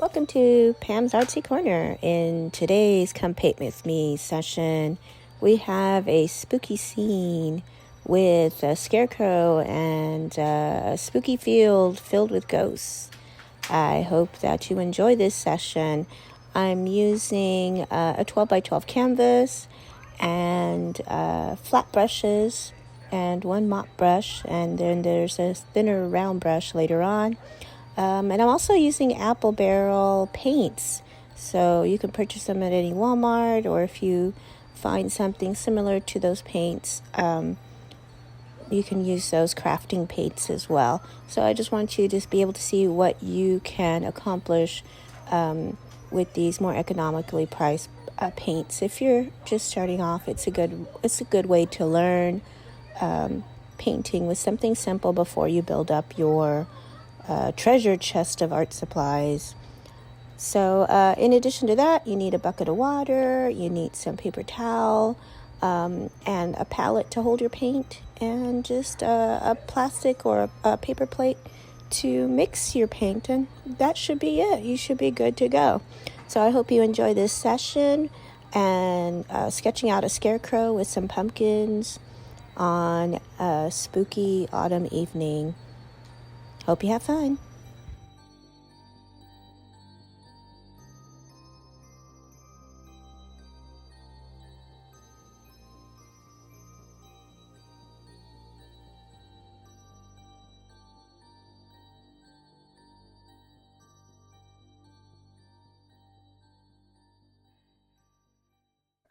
Welcome to Pam's Artsy Corner. In today's Come Paint With Me session, we have a spooky scene with a scarecrow and a spooky field filled with ghosts. I hope that you enjoy this session. I'm using a 12 by 12 canvas and flat brushes and one mop brush, and then there's a thinner round brush later on. And I'm also using apple barrel paints, so you can purchase them at any Walmart, or if you find something similar to those paints, you can use those crafting paints as well. So I just want you to just be able to see what you can accomplish with these more economically priced paints. If you're just starting off, it's a good way to learn painting with something simple before you build up your treasure chest of art supplies. So in addition to that, you need a bucket of water, you need some paper towel, and a palette to hold your paint, and just a plastic or a paper plate to mix your paint, and that should be it. You should be good to go. So I hope you enjoy this session and sketching out a scarecrow with some pumpkins on a spooky autumn evening. Hope you have fun.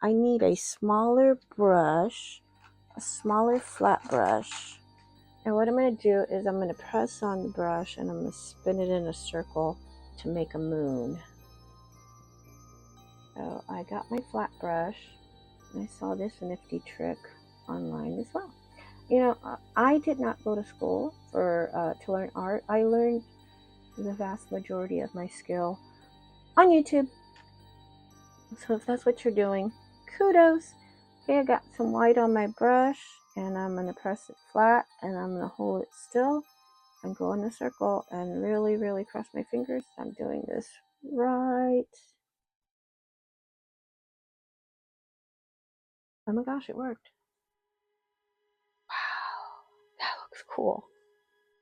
I need a smaller brush, a smaller flat brush. And what I'm going to do is I'm going to press on the brush and I'm going to spin it in a circle to make a moon. So I got my flat brush, and I saw this nifty trick online as well. You know, I did not go to school to learn art. I learned the vast majority of my skill on YouTube. So if that's what you're doing, kudos. Okay, I got some white on my brush, and I'm going to press it flat, and I'm going to hold it still and go in a circle and really, really cross my fingers. I'm doing this right. Oh my gosh, it worked. Wow, that looks cool.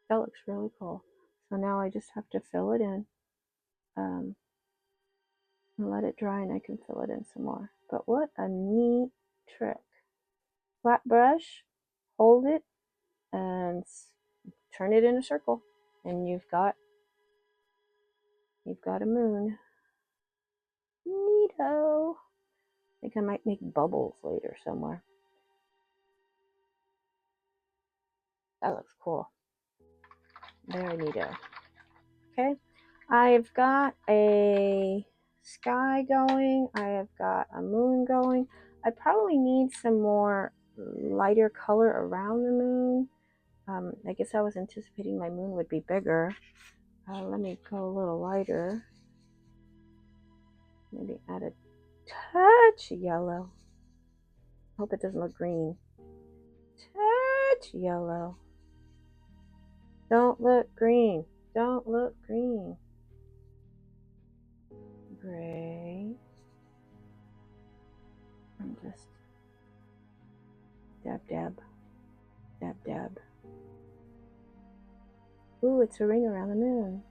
That looks really cool. So now I just have to fill it in and let it dry, and I can fill it in some more. But what a neat trick. Flat brush, hold it, and turn it in a circle, and you've got a moon. Neato. I think I might make bubbles later somewhere. That looks cool. Very neato. Okay, I've got a sky going. I have got a moon going. I probably need some more lighter color around the moon. I guess I was anticipating my moon would be bigger. Let me go a little lighter. Maybe add a touch yellow. Hope it doesn't look green. Touch yellow. Don't look green. Don't look green. Gray. I'm just dab, dab, dab, dab. Ooh, it's a ring around the moon.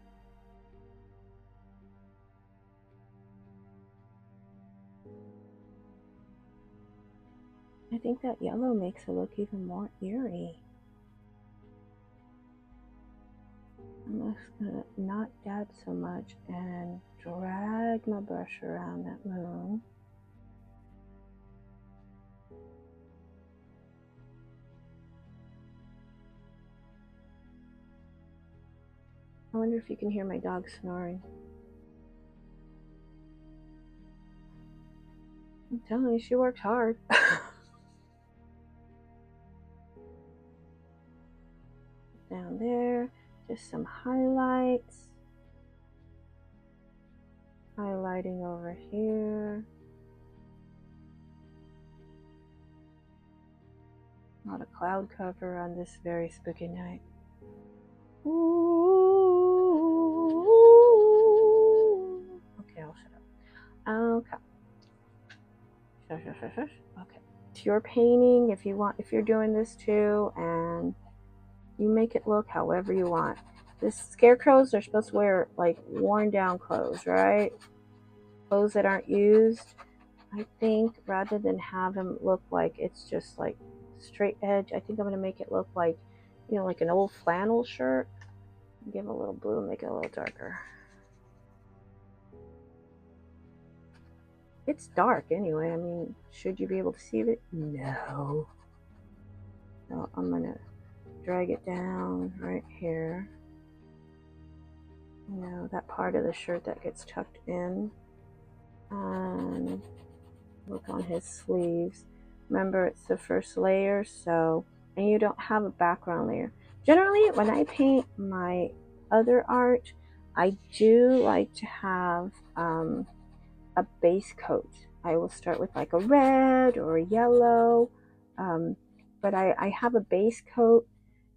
I think that yellow makes it look even more eerie. I'm just gonna not dab so much and drag my brush around that moon. I wonder if you can hear my dog snoring. I'm telling you, she works hard. Down there, just some highlights. Highlighting over here. A lot of cloud cover on this very spooky night. Ooh. Okay. It's your painting if you want, if you're doing this too, and you make it look however you want. The scarecrows are supposed to wear like worn down clothes, right? Clothes that aren't used. I think rather than have him look like it's just like straight edge, I think I'm going to make it look like, you know, like an old flannel shirt. Give it a little blue, make it a little darker. It's dark anyway. I mean, should you be able to see it? No. So I'm going to drag it down right here. You know, that part of the shirt that gets tucked in. And look on his sleeves. Remember, it's the first layer, so, and you don't have a background layer. Generally, when I paint my other art, I do like to have a base coat. I will start with like a red or a yellow, but I have a base coat,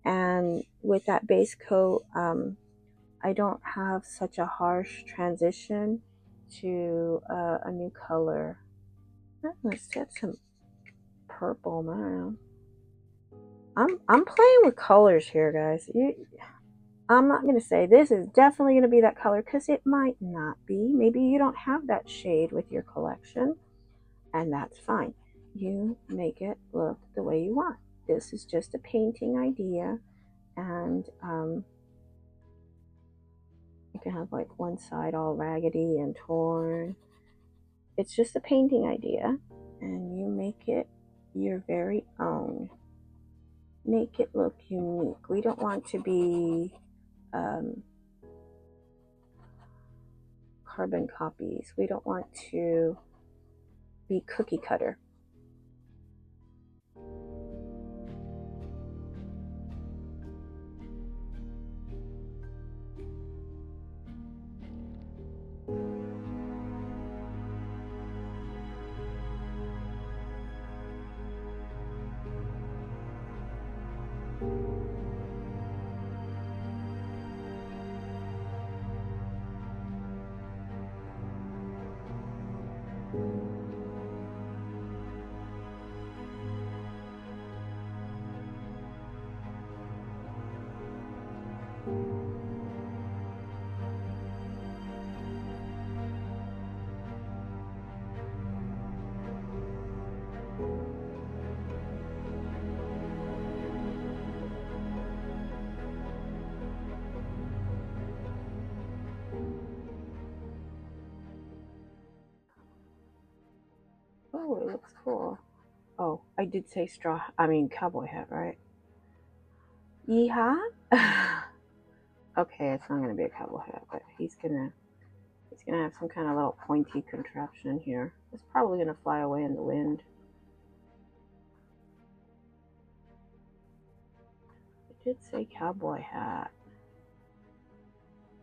and with that base coat, I don't have such a harsh transition to a new color. Let's get some purple. I don't know. I'm playing with colors here, guys. I'm not gonna say this is definitely gonna be that color because it might not be. Maybe you don't have that shade with your collection, and that's fine. You make it look the way you want. This is just a painting idea, and you can have like one side all raggedy and torn. It's just a painting idea, and you make it your very own. Make it look unique. We don't want to be carbon copies. We don't want to be cookie cutter. Oh, it looks cool. Oh, I did say cowboy hat, right? Yeehaw. Okay, it's not gonna be a cowboy hat, but he's gonna have some kind of little pointy contraption here. It's probably gonna fly away in the wind. It did say cowboy hat.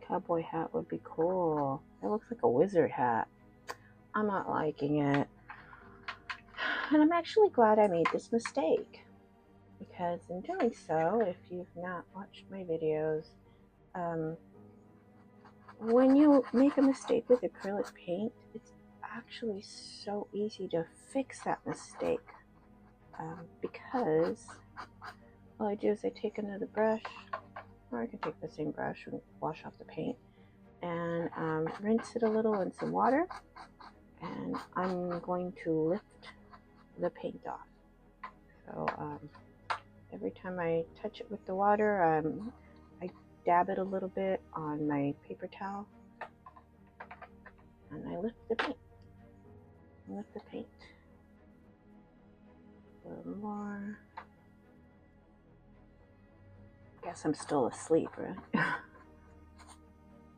Cowboy hat would be cool. It looks like a wizard hat. I'm not liking it. And I'm actually glad I made this mistake, because in doing so, if you've not watched my videos, when you make a mistake with acrylic paint, it's actually so easy to fix that mistake, because all I do is I take another brush, or I can take the same brush and wash off the paint, and rinse it a little in some water, and I'm going to lift the paint off. So every time I touch it with the water, I dab it a little bit on my paper towel, and I lift the paint. Lift the paint. A little more. Guess I'm still asleep, right?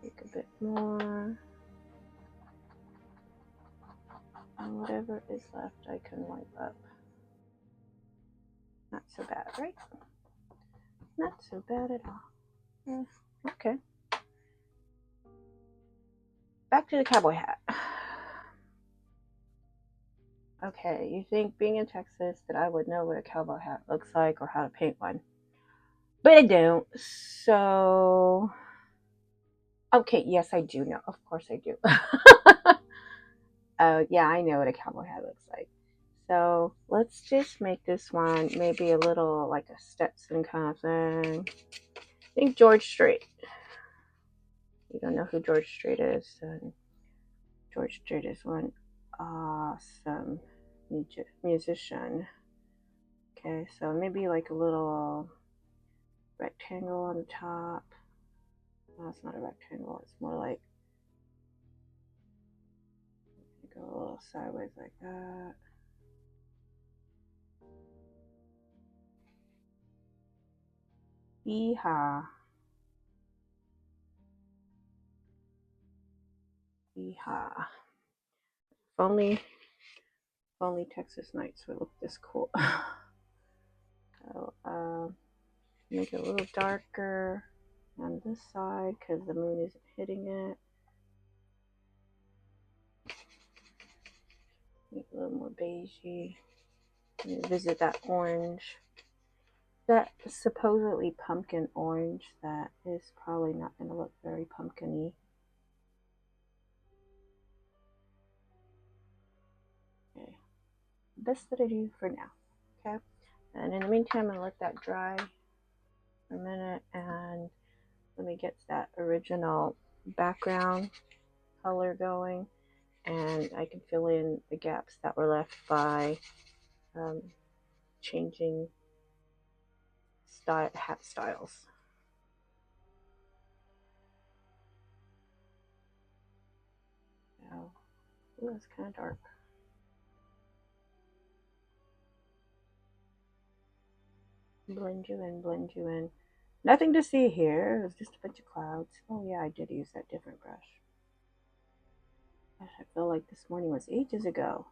Take a bit more. And whatever is left, I can wipe up. Not so bad, right? Not so bad at all. Okay. Back to the cowboy hat. Okay, you think being in Texas that I would know what a cowboy hat looks like or how to paint one. But I don't. So, okay, yes, I do know. Of course I do. Yeah, I know what a cowboy hat looks like. So let's just make this one maybe a little like a Stetson kind of thing. I think George Strait. You don't know who George Strait is? George Strait is one awesome musician. Okay, so maybe like a little rectangle on the top. No, it's not a rectangle. It's more like go a little sideways like that. Yeehaw. Yeehaw. If only Texas nights would look this cool. So, make it a little darker on this side because the moon isn't hitting it. Make it a little more beigey. Visit that orange. That supposedly pumpkin orange that is probably not going to look very pumpkin-y. Okay. Best that I do for now. Okay. And in the meantime, I'm going to let that dry for a minute and let me get that original background color going, and I can fill in the gaps that were left by changing hat styles. So, ooh, it's kind of dark. Blend you in, blend you in. Nothing to see here. It was just a bunch of clouds. Oh yeah, I did use that different brush. Gosh, I feel like this morning was ages ago.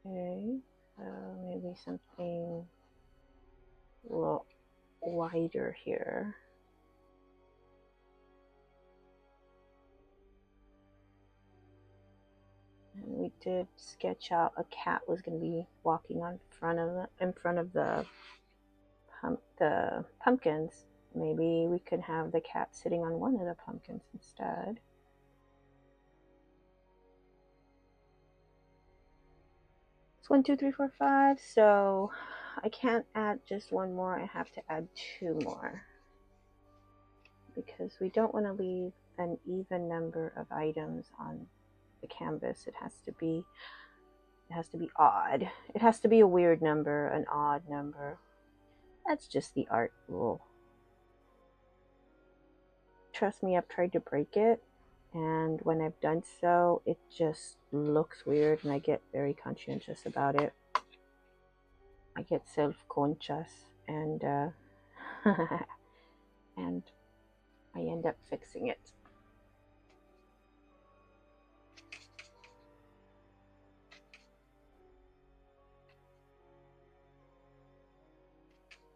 Okay, maybe something a little wider here. And we did sketch out a cat was going to be walking in front of the pumpkins. Maybe we could have the cat sitting on one of the pumpkins instead. It's 1, 2, 3, 4, 5. So I can't add just one more. I have to add 2 more because we don't want to leave an even number of items on the canvas. It has to be odd. It has to be a weird number, an odd number. That's just the art rule. Trust me, I've tried to break it, and when I've done so, it just looks weird, and I get very conscientious about it. I get self-conscious, and and I end up fixing it.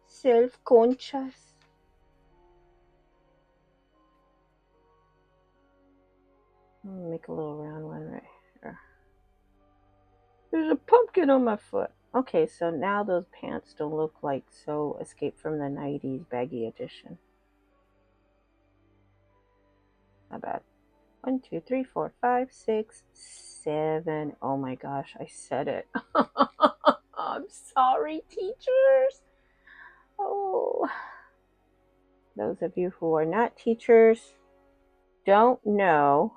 Self-conscious. Make a little round one right here. There's a pumpkin on my foot. Okay, so now those pants don't look like so Escape from the 90s baggy edition. Not bad. 1, 2, 3, 4, 5, 6, 7. Oh my gosh, I said it. I'm sorry, teachers. Oh, those of you who are not teachers don't know.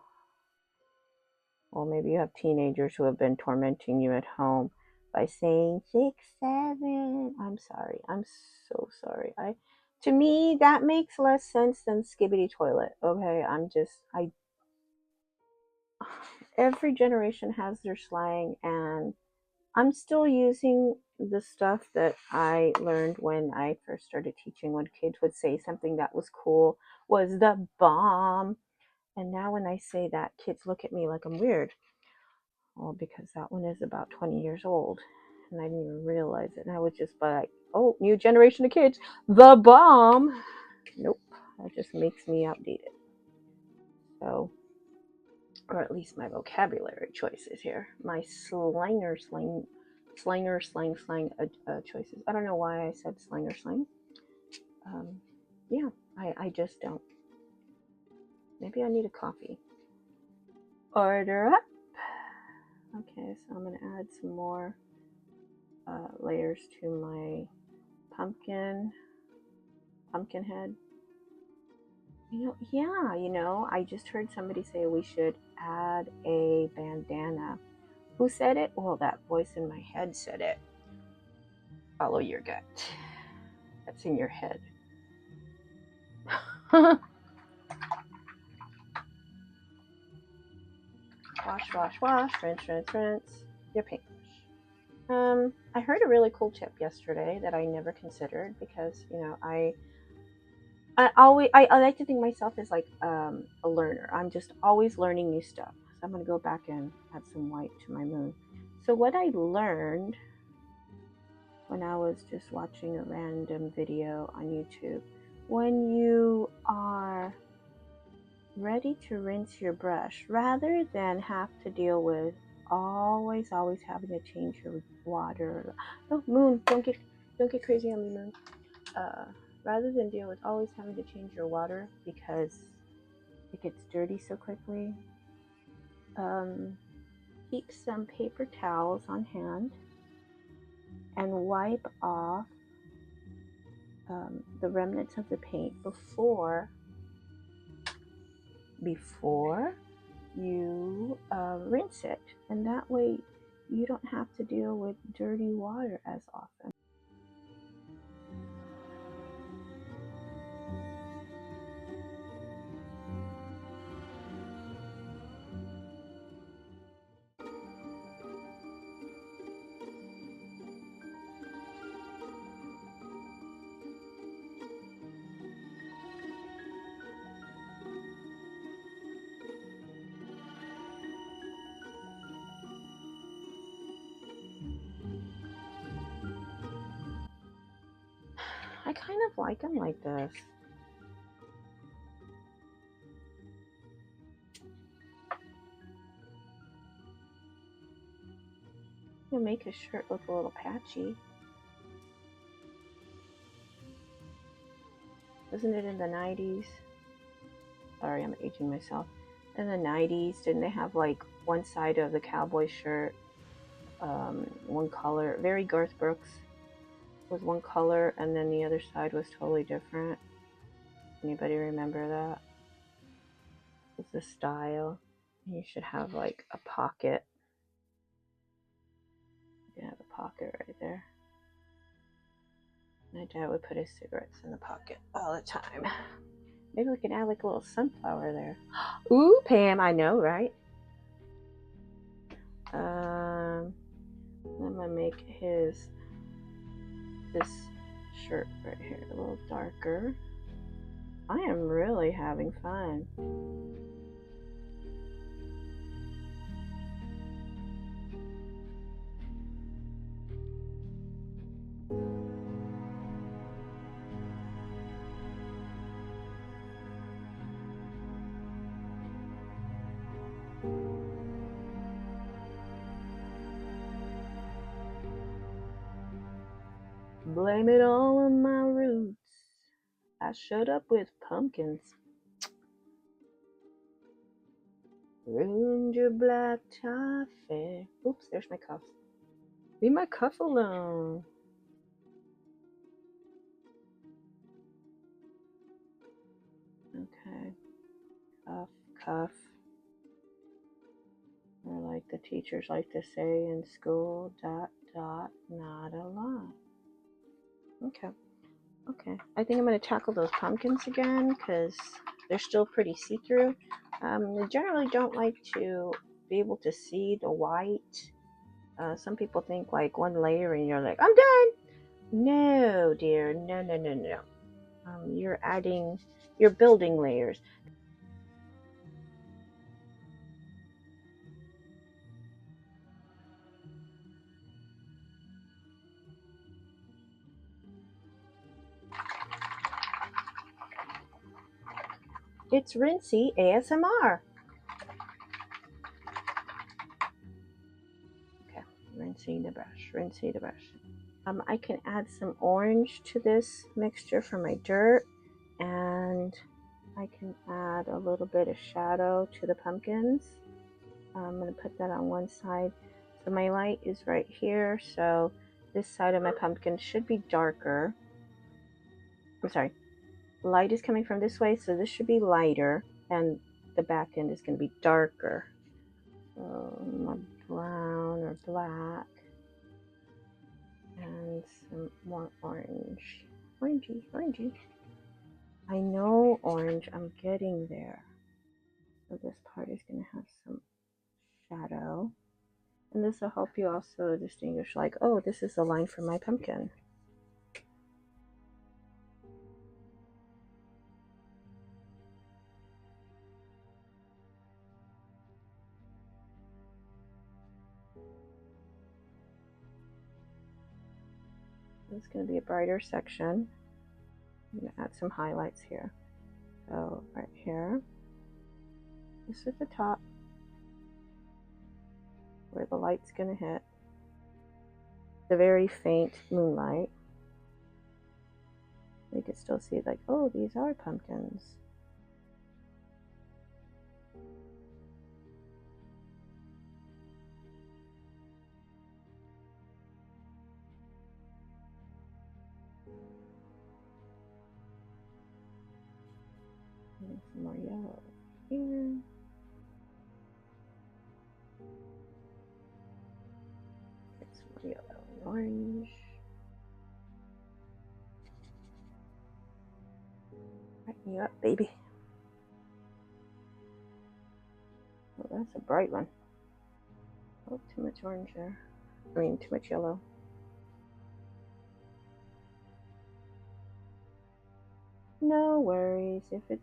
Well, maybe you have teenagers who have been tormenting you at home by saying 6, 7. I'm sorry. I'm so sorry. To me, that makes less sense than skibbity toilet. Okay, every generation has their slang, and I'm still using the stuff that I learned when I first started teaching, when kids would say something that was cool, was the bomb. And now when I say that, kids look at me like I'm weird. Well, because that one is about 20 years old. And I didn't even realize it. And I was just like, oh, new generation of kids, the bomb. Nope, that just makes me outdated. So, or at least my vocabulary choices here. My slang choices. I don't know why I said slang. Yeah, I just don't. Maybe I need a coffee. Order up. Okay, so I'm going to add some more layers to my pumpkin head. I just heard somebody say we should add a bandana. Who said it? Well, that voice in my head said it. Follow your gut. That's in your head. Wash, rinse your paintbrush. I heard a really cool tip yesterday that I never considered because, I like to think myself as like a learner. I'm just always learning new stuff. So I'm going to go back and add some white to my moon. So what I learned when I was just watching a random video on YouTube, when you are ready to rinse your brush, rather than have to deal with always having to change your water. Oh, moon, don't get crazy on me, moon. Rather than deal with always having to change your water because it gets dirty so quickly, keep some paper towels on hand and wipe off the remnants of the paint before you rinse it, and that way you don't have to deal with dirty water as often. I kind of like them like this. You'll make his shirt look a little patchy. Wasn't it in the 90s? Sorry, I'm aging myself. In the 90s, didn't they have like one side of the cowboy shirt, one color, very Garth Brooks, was one color, and then the other side was totally different? Anybody remember that? It's the style. You should have like a pocket. You have a pocket right there. My dad would put his cigarettes in the pocket all the time. Maybe we can add like a little sunflower there. Ooh, Pam, I know, right? I'm gonna make this shirt right here a little darker. I am really having fun. Blame it all on my roots. I showed up with pumpkins. Ruined your black tie fair. Oops, there's my cuff. Leave my cuff alone. Okay. Cuff. Or like the teachers like to say in school, ... not a lot. Okay. I think I'm going to tackle those pumpkins again because they're still pretty see-through. I generally don't like to be able to see the white Some people think like one layer and you're like, I'm done. No, dear, no, no, no, no. You're building layers. It's Rinsey ASMR. Okay, rinsing the brush, rinsing the brush. I can add some orange to this mixture for my dirt, and I can add a little bit of shadow to the pumpkins. I'm going to put that on one side. So my light is right here, so this side of my pumpkin should be darker. I'm sorry, light is coming from this way, so this should be lighter, and the back end is going to be darker. So more brown or black, and some more orange. Orangey, orangey. I know orange, I'm getting there. So this part is going to have some shadow. And this will help you also distinguish, like, oh, this is the line for my pumpkin. It's going to be a brighter section. I'm going to add some highlights here. So right here, this is the top where the light's going to hit. The very faint moonlight. You can still see, like, oh, these are pumpkins. And some more yellow here. Get some more yellow and orange. Brighten you up, baby. Oh, that's a bright one. Oh, too much orange there. I mean, too much yellow. No worries. If it's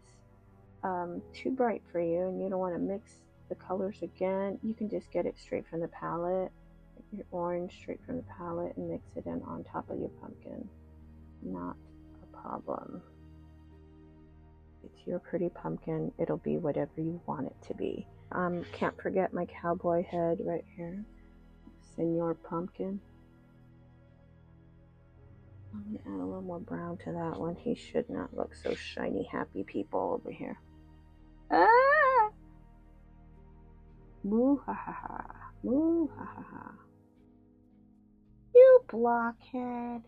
too bright for you and you don't want to mix the colors again, you can just get it straight from the palette. Get your orange straight from the palette and mix it in on top of your pumpkin. Not a problem. It's your pretty pumpkin. It'll be whatever you want it to be. Can't forget my cowboy head right here. Senor Pumpkin. I'm going to add a little more brown to that one. He should not look so shiny, happy people over here. Ah! Moo ha ha ha. Moo ha ha ha. You blockhead.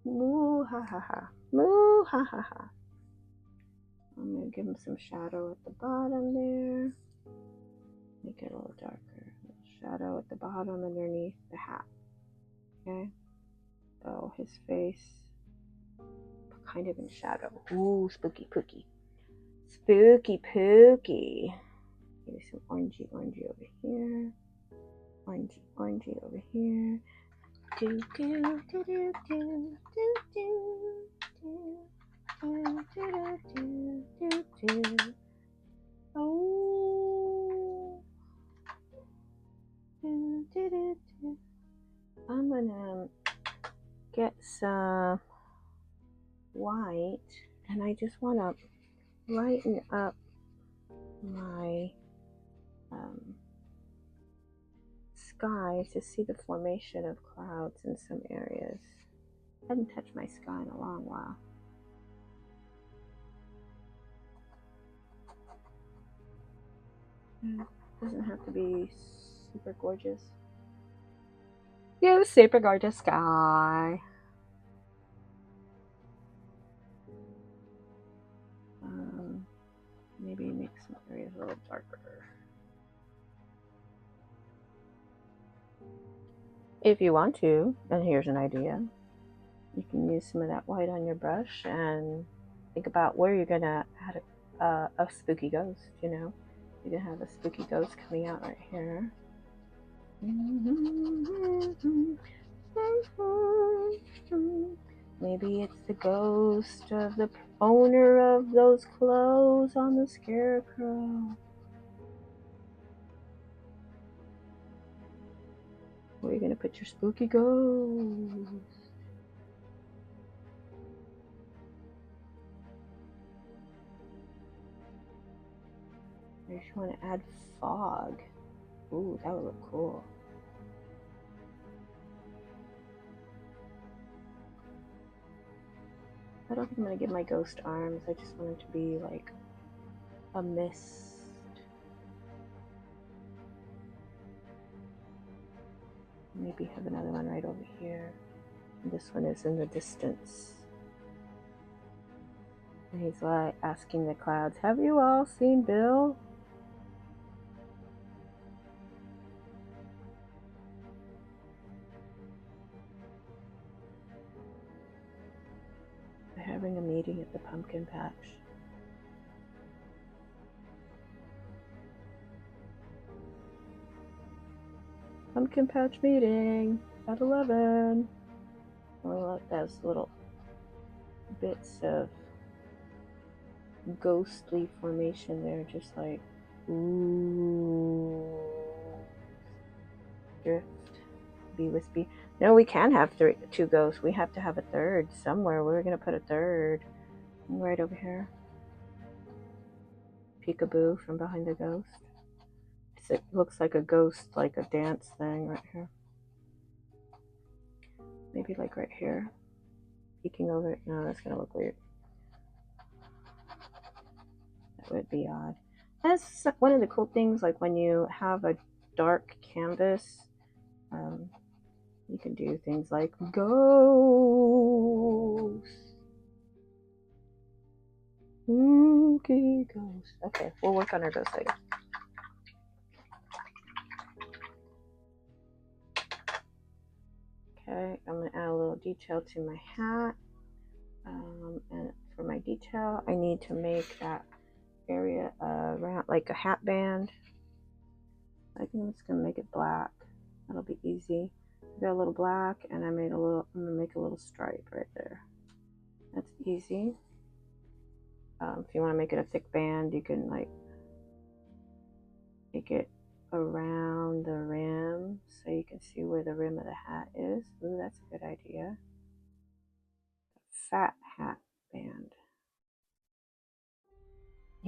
Moo ha ha ha. Moo ha ha ha. I'm going to give him some shadow at the bottom there. Make it a little darker. A little shadow at the bottom underneath the hat. Okay. So his face kind of in shadow. Ooh, spooky pooky. Spooky pooky. Maybe some orangey over here. Orangey over here. Do do do do do do do do do do do. Oh. Do do do do. I'm gonna get some white, and I just want to lighten up my sky to see the formation of clouds in some areas. I haven't touched my sky in a long while. It doesn't have to be super gorgeous. Yeah, super gorgeous sky. Maybe make some areas a little darker. If you want to, and here's an idea, you can use some of that white on your brush and think about where you're going to add a spooky ghost, you know. You can have a spooky ghost coming out right here. Maybe it's the ghost of the owner of those clothes on the scarecrow. Where are you gonna put your spooky ghost? I just want to add fog. Ooh, that would look cool. I don't think I'm gonna give my ghost arms. I just want it to be like a mist. Maybe have another one right over here. And this one is in the distance. And he's like asking the clouds, have you all seen Bill? They're having a meeting at the pumpkin patch. Pumpkin patch meeting at 11. We let those little bits of ghostly formation there, just like ooh, drift, be wispy. No, we can have two ghosts. We have to have a third somewhere. We're gonna put a third right over here. Peekaboo from behind the ghost. It looks like a ghost, like a dance thing right here. Maybe like right here, peeking over it. No, that's gonna look weird. That would be odd. That's one of the cool things, like when you have a dark canvas, you can do things like ghosts. Spooky ghosts. Okay, we'll work on our ghosts later. Okay, I'm going to add a little detail to my hat. And for my detail, I need to make that area around like a hat band. I think I'm just going to make it black. That'll be easy. I got a little black, and I'm going to make a little stripe right there. That's easy. If you want to make it a thick band, you can like make it around the rim so you can see where the rim of the hat is. Ooh, that's a good idea. Fat hat band.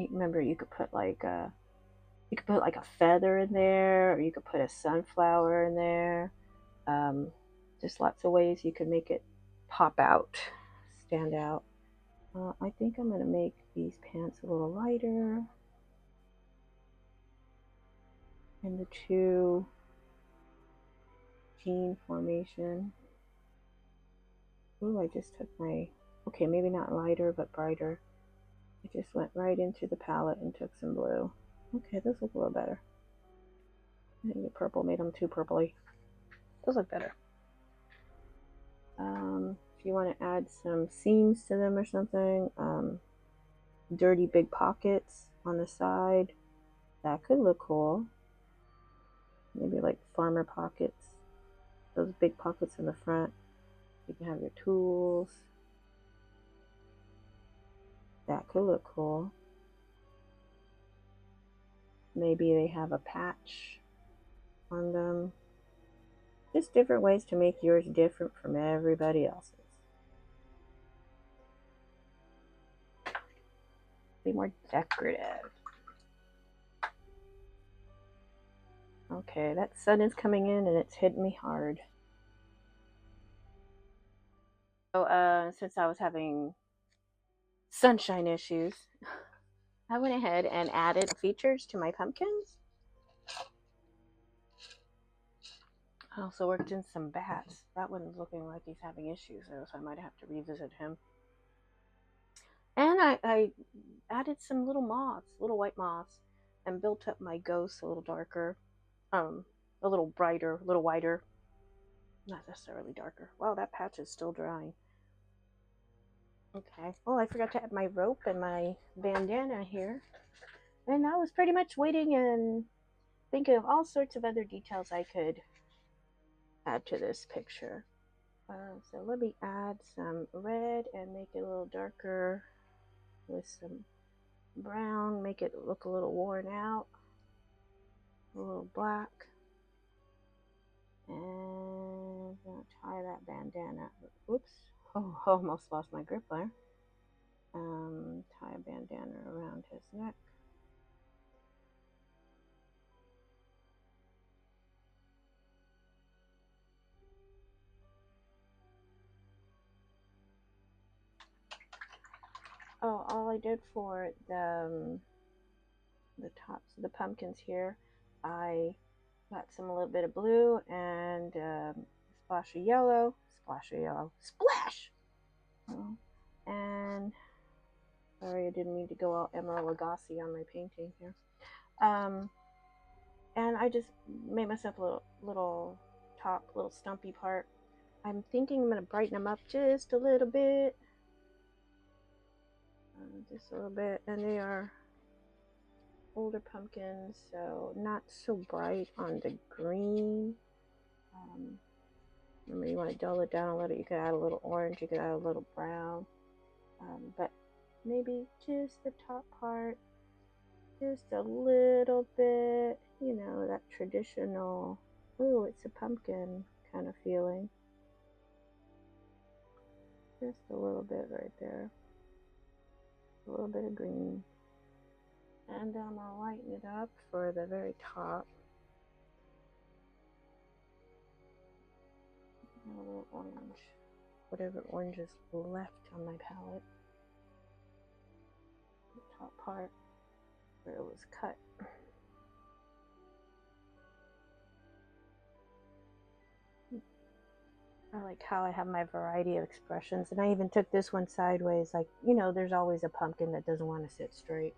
Remember, you could put like a feather in there, or you could put a sunflower in there. Just lots of ways you can make it pop out, stand out. I think I'm going to make these pants a little lighter. And the two jean formation. Ooh, I just took my, okay, maybe not lighter, but brighter. I just went right into the palette and took some blue. Okay, those look a little better. I think the purple made them too purpley. Those look better. If you want to add some seams to them or something, dirty big pockets on the side, that could look cool. Maybe like farmer pockets, those big pockets in the front. You can have your tools. That could look cool. Maybe they have a patch on them. Just different ways to make yours different from everybody else's. Be more decorative. Okay, that sun is coming in and it's hitting me hard. So since I was having sunshine issues, I went ahead and added features to my pumpkins. I also worked in some bats. That one's looking like he's having issues though, so I might have to revisit him. And I added some little moths, little white moths, and built up my ghosts a little darker, a little brighter, a little whiter. Not necessarily darker. Wow, that patch is still drying. Okay. Oh, I forgot to add my rope and my bandana here. And I was pretty much waiting and thinking of all sorts of other details I could add to this picture. So let me add some red and make it a little darker with some brown, make it look a little worn out, a little black. And I'm gonna tie that bandana. Oops. Oh, almost lost my grip there. Tie a bandana around his neck. Oh, all I did for the tops of the pumpkins here, I got a little bit of blue and splash of yellow, splash! Oh, and sorry, I didn't mean to go all emerald glossy on my painting here. And I just made myself a little top, little stumpy part. I'm thinking I'm going to brighten them up just a little bit. Just a little bit. And they are older pumpkins, so not so bright on the green. Remember, you want to dull it down a little. You could add a little orange, you could add a little brown. But maybe just the top part, just a little bit, you know, that traditional, oh, it's a pumpkin kind of feeling. Just a little bit right there. A little bit of green. And I'll lighten it up for the very top. A little orange. Whatever orange is left on my palette. The top part where it was cut. I like how I have my variety of expressions, and I even took this one sideways, like, you know, there's always a pumpkin that doesn't want to sit straight.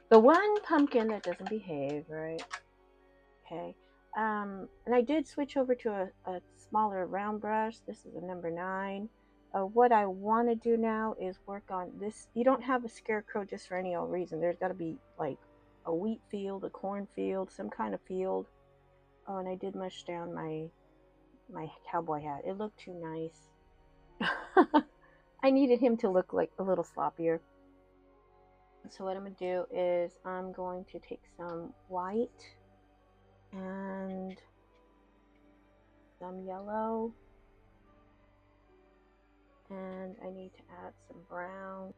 The one pumpkin that doesn't behave, right? Okay. And I did switch over to a smaller round brush. This is a number 9. What I want to do now is work on this. You don't have a scarecrow just for any old reason. There's got to be like a wheat field, a corn field, some kind of field. Oh, and I did mush down my cowboy hat. It looked too nice. I needed him to look like a little sloppier. So what I'm going to do is I'm going to take some white and some yellow, and I need to add some brown.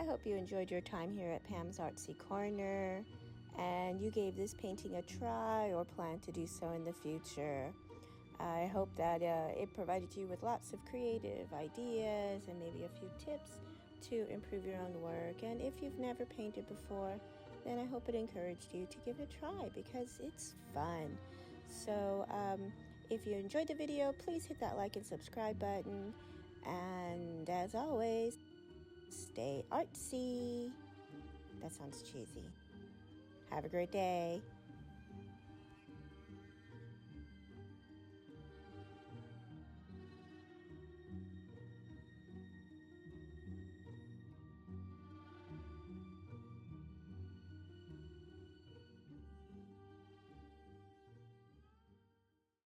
I hope you enjoyed your time here at Pam's Artsy Corner and you gave this painting a try or plan to do so in the future. I hope that it provided you with lots of creative ideas and maybe a few tips to improve your own work. And if you've never painted before, then I hope it encouraged you to give it a try because it's fun. So if you enjoyed the video, please hit that like and subscribe button. And as always, stay artsy. That sounds cheesy. Have a great day.